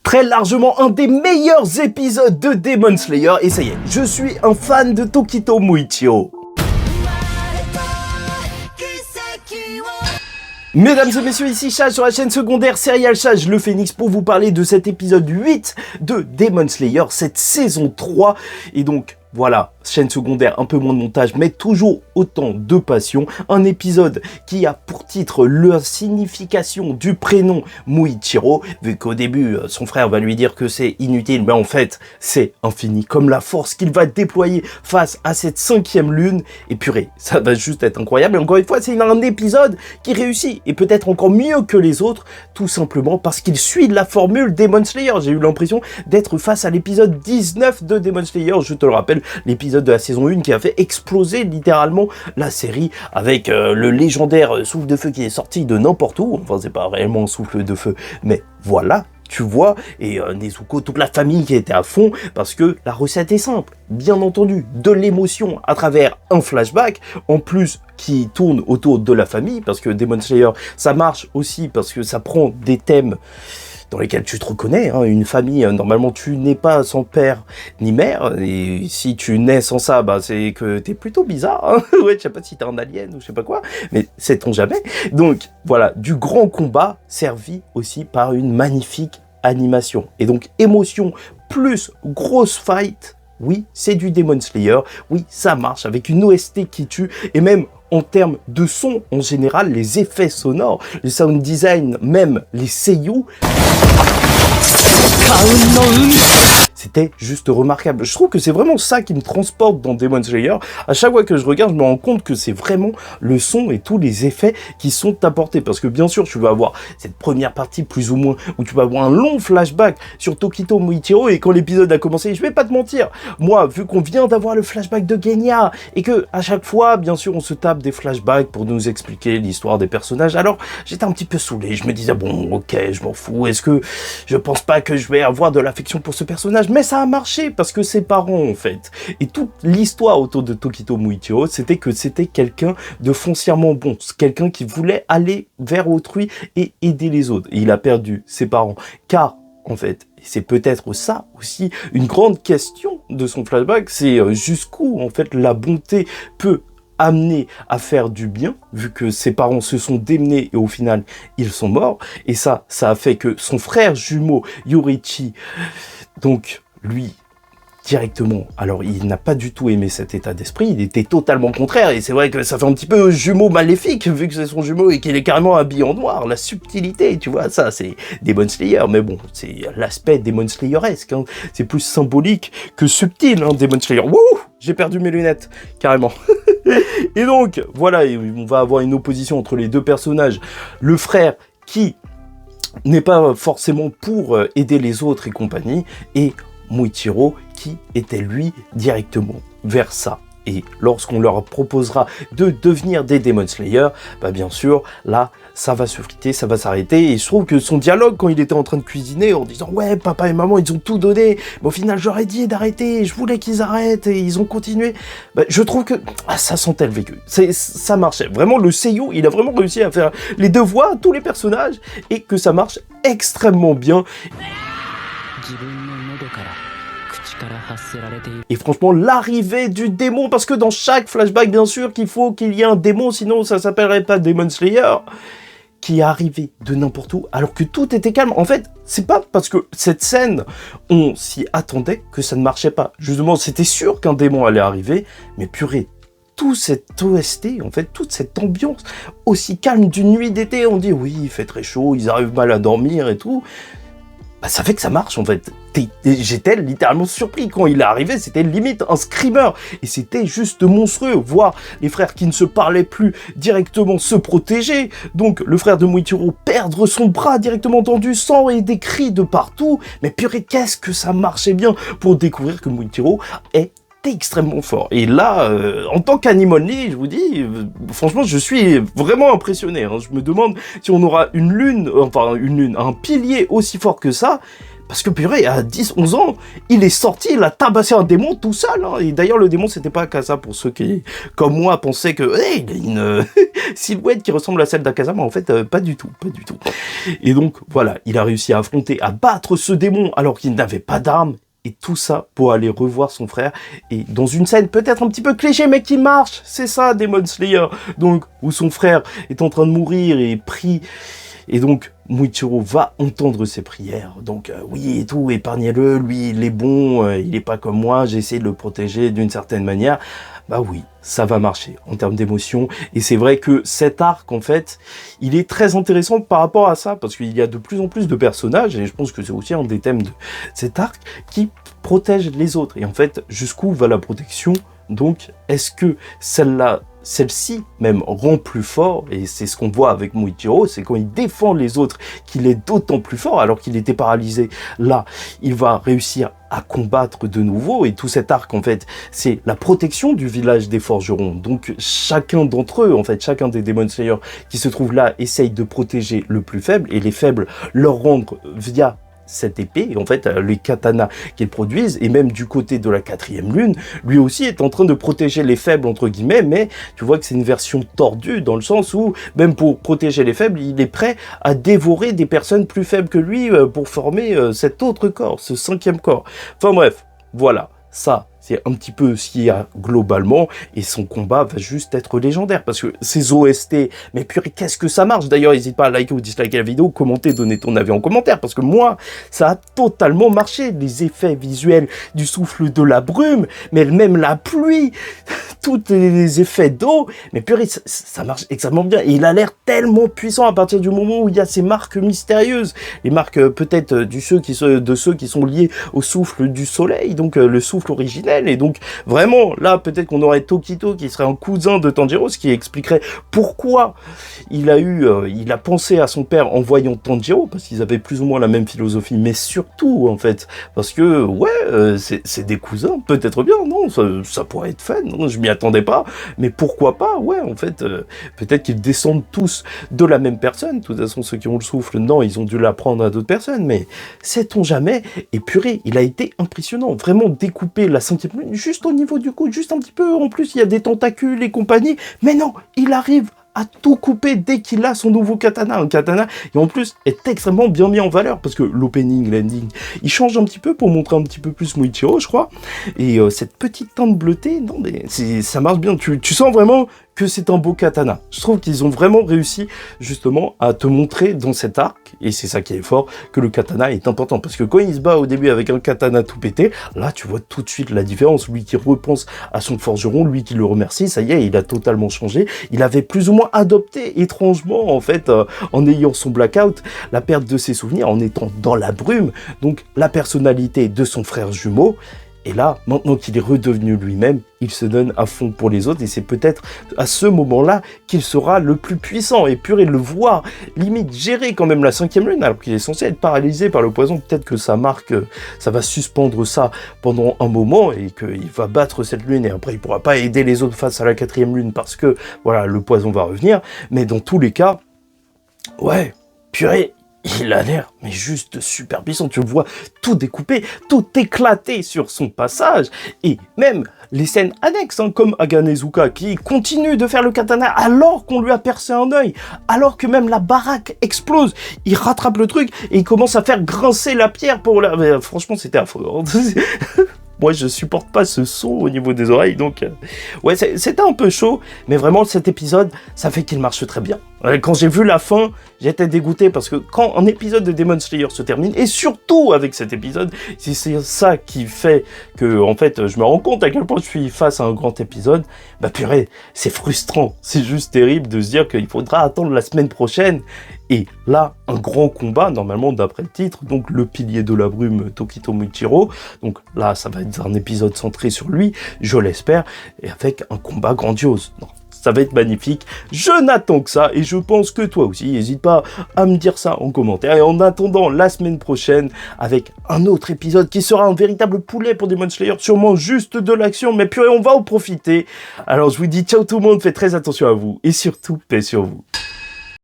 Très largement un des meilleurs épisodes de Demon Slayer, et ça y est, je suis un fan de Tokito Muichiro. Mesdames et messieurs, ici Chage sur la chaîne secondaire Serial Chage le Phénix pour vous parler de cet épisode 8 de Demon Slayer, cette saison 3, et donc voilà, chaîne secondaire, un peu moins de montage, mais toujours autant de passion. Un épisode qui a pour titre la signification du prénom Muichiro, vu qu'au début, son frère va lui dire que c'est inutile, mais en fait, c'est infini, comme la force qu'il va déployer face à cette 5e lune. Et purée, ça va juste être incroyable. Et encore une fois, c'est un épisode qui réussit, et peut-être encore mieux que les autres, tout simplement parce qu'il suit la formule Demon Slayer. J'ai eu l'impression d'être face à l'épisode 19 de Demon Slayer, je te le rappelle, l'épisode de la saison 1 qui a fait exploser littéralement la série avec le légendaire souffle de feu qui est sorti de n'importe où. Enfin, c'est pas réellement un souffle de feu, mais voilà, tu vois, et Nezuko, toute la famille qui était à fond, parce que la recette est simple, bien entendu, de l'émotion à travers un flashback, en plus qui tourne autour de la famille, parce que Demon Slayer, ça marche aussi parce que ça prend des thèmes dans lesquels tu te reconnais, hein. Une famille, normalement tu n'es pas sans père ni mère, et si tu nais sans ça, bah c'est que t'es plutôt bizarre, hein. Ouais, je sais pas si t'es un alien ou je sais pas quoi, mais sait-on jamais. Donc voilà, du grand combat servi aussi par une magnifique animation, et donc émotion plus grosse fight. Oui, c'est du Demon Slayer, oui, ça marche, avec une OST qui tue, et même en termes de son, en général, les effets sonores, le sound design, même les seiyuu, c'était juste remarquable. Je trouve que c'est vraiment ça qui me transporte dans Demon Slayer. À chaque fois que je regarde, je me rends compte que c'est vraiment le son et tous les effets qui sont apportés. Parce que bien sûr, tu vas avoir cette première partie plus ou moins, où tu vas avoir un long flashback sur Tokito Muichiro, et quand l'épisode a commencé, je vais pas te mentir, moi, vu qu'on vient d'avoir le flashback de Genya, et que à chaque fois, bien sûr, on se tape des flashbacks pour nous expliquer l'histoire des personnages, alors j'étais un petit peu saoulé. Je me disais, bon, ok, je m'en fous, est-ce que je pense pas que je vais avoir de l'affection pour ce personnage? Mais ça a marché parce que ses parents, en fait, et toute l'histoire autour de Tokito Muichiro, c'était que c'était quelqu'un de foncièrement bon, quelqu'un qui voulait aller vers autrui et aider les autres. Et il a perdu ses parents, car en fait, c'est peut-être ça aussi une grande question de son flashback, c'est jusqu'où en fait la bonté peut amené à faire du bien, vu que ses parents se sont démenés et au final, ils sont morts. Et ça a fait que son frère jumeau, Yorichi, donc, lui, directement, alors il n'a pas du tout aimé cet état d'esprit, il était totalement contraire, et c'est vrai que ça fait un petit peu jumeau maléfique, vu que c'est son jumeau et qu'il est carrément habillé en noir, la subtilité, tu vois, ça c'est Demon Slayer, mais bon, c'est l'aspect Demon Slayeresque, hein. C'est plus symbolique que subtil, hein, Demon Slayer. Wouh, j'ai perdu mes lunettes, carrément. Et donc, voilà, on va avoir une opposition entre les deux personnages, le frère qui n'est pas forcément pour aider les autres et compagnie, et Muichiro qui était lui directement vers ça. Et lorsqu'on leur proposera de devenir des Demon Slayer, bah bien sûr, là, ça va se friter, ça va s'arrêter. Et je trouve que son dialogue, quand il était en train de cuisiner, en disant « Ouais, papa et maman, ils ont tout donné, mais au final, j'aurais dit d'arrêter, je voulais qu'ils arrêtent, et ils ont continué. » Bah, je trouve que ça sentait le vécu. Ça marchait. Vraiment, le seiyuu, il a vraiment réussi à faire les deux voix, tous les personnages, et que ça marche extrêmement bien. Et franchement, l'arrivée du démon, parce que dans chaque flashback, bien sûr, qu'il faut qu'il y ait un démon, sinon ça s'appellerait pas Demon Slayer, qui est arrivé de n'importe où, alors que tout était calme. En fait, c'est pas parce que cette scène, on s'y attendait que ça ne marchait pas. Justement, c'était sûr qu'un démon allait arriver, mais purée, tout cet OST, en fait, toute cette ambiance aussi calme d'une nuit d'été, on dit oui, il fait très chaud, ils arrivent mal à dormir et tout. Bah, ça fait que ça marche en fait. J'étais littéralement surpris quand il est arrivé, c'était limite un screamer et c'était juste monstrueux. Voir les frères qui ne se parlaient plus directement se protéger, donc le frère de Muichiro perdre son bras directement dans du sang et des cris de partout. Mais purée, qu'est-ce que ça marchait bien pour découvrir que Muichiro est extrêmement fort. Et là, en tant qu'Anime-only, je vous dis, franchement, je suis vraiment impressionné. Hein. Je me demande si on aura une lune, un pilier aussi fort que ça. parce que purée, à 10-11 ans, il est sorti, il a tabassé un démon tout seul, hein. Et d'ailleurs, le démon, c'était pas Akaza, pour ceux qui, comme moi, pensaient que, hey, il a une silhouette qui ressemble à celle d'Akaza, mais en fait, pas du tout. Et donc, voilà, il a réussi à affronter, à battre ce démon, alors qu'il n'avait pas d'armes. Et tout ça pour aller revoir son frère. Et dans une scène peut-être un petit peu cliché, mais qui marche. C'est ça, Demon Slayer. Donc, où son frère est en train de mourir et prie. Et donc, Muichiro va entendre ses prières. Donc, oui et tout, épargnez-le. Lui, il est bon. Il est pas comme moi. J'ai essayé de le protéger d'une certaine manière. Bah oui, ça va marcher en termes d'émotion. Et c'est vrai que cet arc, en fait, il est très intéressant par rapport à ça, parce qu'il y a de plus en plus de personnages, et je pense que c'est aussi un des thèmes de cet arc, qui protègent les autres. Et en fait, jusqu'où va la protection? Donc, est-ce que celle-ci même rend plus fort, et c'est ce qu'on voit avec Muichiro, c'est quand il défend les autres qu'il est d'autant plus fort, alors qu'il était paralysé. Là, il va réussir à combattre de nouveau, et tout cet arc, en fait, c'est la protection du village des forgerons. Donc, chacun d'entre eux, en fait, chacun des Demon Slayers qui se trouvent là, essaye de protéger le plus faible, et les faibles leur rendre via cette épée, et en fait, les katanas qu'ils produisent, et même du côté de la 4e lune, lui aussi est en train de protéger les faibles, entre guillemets, mais tu vois que c'est une version tordue, dans le sens où, même pour protéger les faibles, il est prêt à dévorer des personnes plus faibles que lui pour former cet autre corps, ce 5e corps. Enfin bref, voilà, ça, c'est un petit peu ce qu'il y a globalement, et son combat va juste être légendaire, parce que ces OST, mais purée, qu'est-ce que ça marche? D'ailleurs, n'hésite pas à liker ou disliker la vidéo, commenter, donner ton avis en commentaire, parce que moi, ça a totalement marché, les effets visuels du souffle de la brume, mais même la pluie, tous les effets d'eau, mais purée, ça marche extrêmement bien, et il a l'air tellement puissant à partir du moment où il y a ces marques mystérieuses, les marques peut-être de ceux qui sont liés au souffle du soleil, donc le souffle originel. Et donc vraiment là peut-être qu'on aurait Tokito qui serait un cousin de Tanjiro, ce qui expliquerait pourquoi il a pensé à son père en voyant Tanjiro, parce qu'ils avaient plus ou moins la même philosophie, mais surtout en fait parce que ouais c'est des cousins, peut-être bien, non, ça pourrait être fun, non, je m'y attendais pas, mais pourquoi pas, ouais, en fait peut-être qu'ils descendent tous de la même personne. De toute façon, ceux qui ont le souffle, non, ils ont dû l'apprendre à d'autres personnes, mais sait-on jamais. Et purée, il a été impressionnant, vraiment découpé la 5e lune, juste au niveau du coude, juste un petit peu, en plus il y a des tentacules et compagnie, mais non, il arrive à tout couper dès qu'il a son nouveau katana, un katana, et en plus est extrêmement bien mis en valeur, parce que l'opening, l'ending, il change un petit peu pour montrer un petit peu plus Muichiro, je crois, et cette petite teinte bleutée, non mais ça marche bien, tu sens vraiment que c'est un beau katana. Je trouve qu'ils ont vraiment réussi justement à te montrer dans cet arc, et c'est ça qui est fort, que le katana est important, parce que quand il se bat au début avec un katana tout pété, là tu vois tout de suite la différence, lui qui repense à son forgeron, lui qui le remercie, ça y est, il a totalement changé, il avait plus ou moins adopté étrangement en fait, en ayant son blackout, la perte de ses souvenirs, en étant dans la brume, donc la personnalité de son frère jumeau. Et là, maintenant qu'il est redevenu lui-même, il se donne à fond pour les autres, et c'est peut-être à ce moment-là qu'il sera le plus puissant. Et purée, le voir limite gérer quand même la 5e lune, alors qu'il est censé être paralysé par le poison, peut-être que ça marque, ça va suspendre ça pendant un moment, et qu'il va battre cette lune, et après il pourra pas aider les autres face à la 4e lune, parce que, voilà, le poison va revenir. Mais dans tous les cas, ouais, purée, il a l'air, mais juste super puissant. Tu le vois tout découpé, tout éclaté sur son passage. Et même les scènes annexes, hein, comme Aganezuka, qui continue de faire le katana alors qu'on lui a percé un œil, alors que même la baraque explose. Il rattrape le truc et il commence à faire grincer la pierre pour la... Mais, franchement, c'était affreux. Hein. Moi, je supporte pas ce son au niveau des oreilles, donc... ouais, c'était un peu chaud, mais vraiment, cet épisode, ça fait qu'il marche très bien. Quand j'ai vu la fin, j'étais dégoûté, parce que quand un épisode de Demon Slayer se termine, et surtout avec cet épisode, c'est ça qui fait que, en fait, je me rends compte à quel point je suis face à un grand épisode, bah purée, c'est frustrant, c'est juste terrible de se dire qu'il faudra attendre la semaine prochaine, et là, un grand combat, normalement, d'après le titre, donc le pilier de la brume, Tokito Muichiro, donc là, ça va être un épisode centré sur lui, je l'espère, et avec un combat grandiose. Non, ça va être magnifique, je n'attends que ça, et je pense que toi aussi, n'hésite pas à me dire ça en commentaire, et en attendant la semaine prochaine, avec un autre épisode qui sera un véritable poulet pour Demon Slayer, sûrement juste de l'action, mais purée, on va en profiter. Alors je vous dis ciao tout le monde, faites très attention à vous, et surtout, paix sur vous.